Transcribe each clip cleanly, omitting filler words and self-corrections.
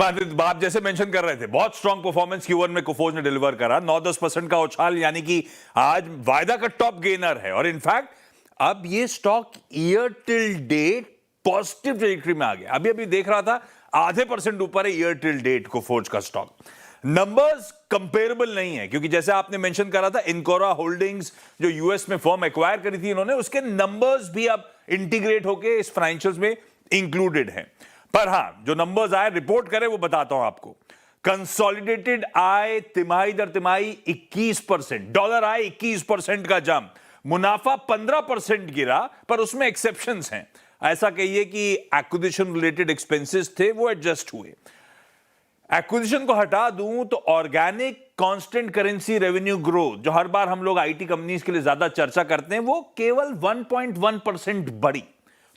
आप जैसे मेंशन कर रहे थे, बहुत स्ट्रॉन्ग परफॉर्मेंस Q1 में कोफोर्ज ने डिलीवर करा, 9-10% का उछाल, यानी कि आज वायदा का टॉप गेनर है। और इनफैक्ट अब ये stock year till date positive trajectory में आ गया। अभी अभी देख रहा था, आधे % ऊपर है ईयर टिल डेट कोफोर्ज का स्टॉक। नंबर्स कंपेरेबल नहीं है, क्योंकि जैसे आपने मेंशन करा था, इनकोरा होल्डिंग्स जो यूएस में फर्म एक्वायर करी थी इन्होंने, उसके नंबर्स भी अब इंटीग्रेट होके इस फाइनेंशियल्स में इंक्लूडेड हैं। पर हां, जो नंबर्स आए रिपोर्ट करे वो बताता हूं आपको। कंसोलिडेटेड आय तिमाही दर तिमाही 21%, डॉलर आय 21% का जंप, मुनाफा 15% गिरा, पर उसमें एक्सेप्शंस हैं। ऐसा कहिए कि एक्विजिशन रिलेटेड एक्सपेंसेस थे, वो एडजस्ट हुए। एक्विजिशन को हटा दूं तो organic constant currency revenue growth, जो हर बार हम लोग आईटी कंपनीज के लिए ज्यादा चर्चा करते हैं, वो केवल 1.1% बढ़ी।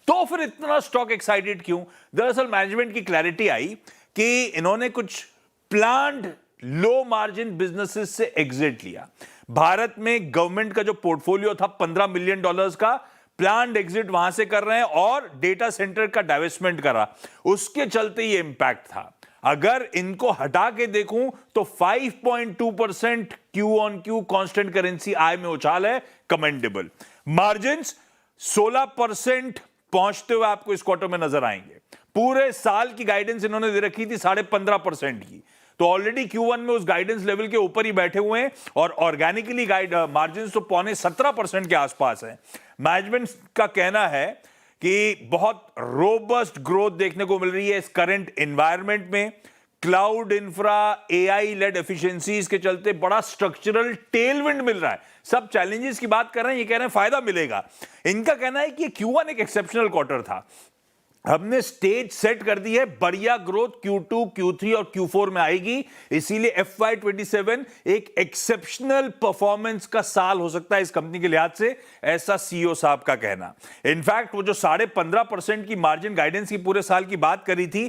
तो फिर इतना स्टॉक एक्साइटेड क्यों? दरअसल मैनेजमेंट की क्लैरिटी आई कि इन्होंने कुछ प्लान्ड लो मार्जिन बिजनेसेस से एग्जिट लिया। भारत में गवर्नमेंट का जो पोर्टफोलियो था $15 मिलियन का, प्लान्ड एग्जिट वहां से कर रहे हैं और डेटा सेंटर का डाइवेस्टमेंट करा, उसके चलते ये इंपैक्ट था। अगर इनको हटा के देखूं तो 5.2% Q on Q constant currency आय में उछाल है, कमेंडेबल। मार्जिन्स 16% पहुंचते हुए आपको इस क्वार्टर में नजर आएंगे। पूरे साल की गाइडेंस इन्होंने दे रखी थी 15.5% की, तो ऑलरेडी Q1 में उस गाइडेंस लेवल के ऊपर ही बैठे हुए हैं और ऑर्गेनिकली मार्जिन्स तो 17.25% के आसपास है। मैनेजमेंट का कहना है कि बहुत रोबस्ट ग्रोथ देखने को मिल रही है इस करंट एनवायरनमेंट में। Cloud infra, AI led efficiencies के चलते बड़ा स्ट्रक्चरल टेलविंड मिल रहा है। सब चैलेंजेस की बात कर रहे हैं, ये कह रहे हैं फायदा मिलेगा। इनका कहना है कि Q1 एक एक्सेप्शनल क्वार्टर था, हमने स्टेज सेट कर दी है, बढ़िया ग्रोथ Q2, Q3 और Q4 में आएगी, इसीलिए FY27 एक एक्सेप्शनल परफॉर्मेंस का साल हो सकता है इस कंपनी के लिहाज से, ऐसा सीईओ साहब का कहना। इनफैक्ट वो जो 15.5% की मार्जिन गाइडेंस की पूरे साल की बात करी थी,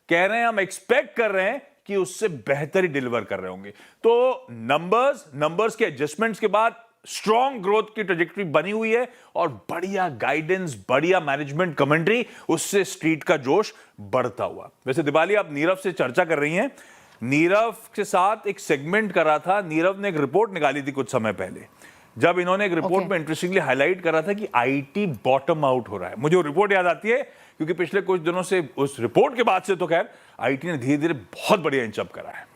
कह रहे हैं हम एक्सपेक्ट कर रहे हैं कि उससे बेहतर ही डिलीवर कर रहे होंगे। तो नंबर्स के एडजस्टमेंट्स के बाद स्ट्रॉन्ग ग्रोथ की ट्रेजेक्टरी बनी हुई है और बढ़िया गाइडेंस, बढ़िया मैनेजमेंट कमेंट्री, उससे स्ट्रीट का जोश बढ़ता हुआ। वैसे दिवाली, आप नीरव से चर्चा कर रही हैं, नीरव के साथ एक सेगमेंट करा था, नीरव ने एक रिपोर्ट निकाली थी कुछ समय पहले, जब इन्होंने एक रिपोर्ट में इंटरेस्टिंगली हाईलाइट करा था कि आईटी बॉटम आउट हो रहा है। मुझे वो रिपोर्ट याद आती है क्योंकि पिछले कुछ दिनों से, उस रिपोर्ट के बाद से तो खैर आईटी ने धीरे धीरे बहुत बढ़िया इंच अप करा है।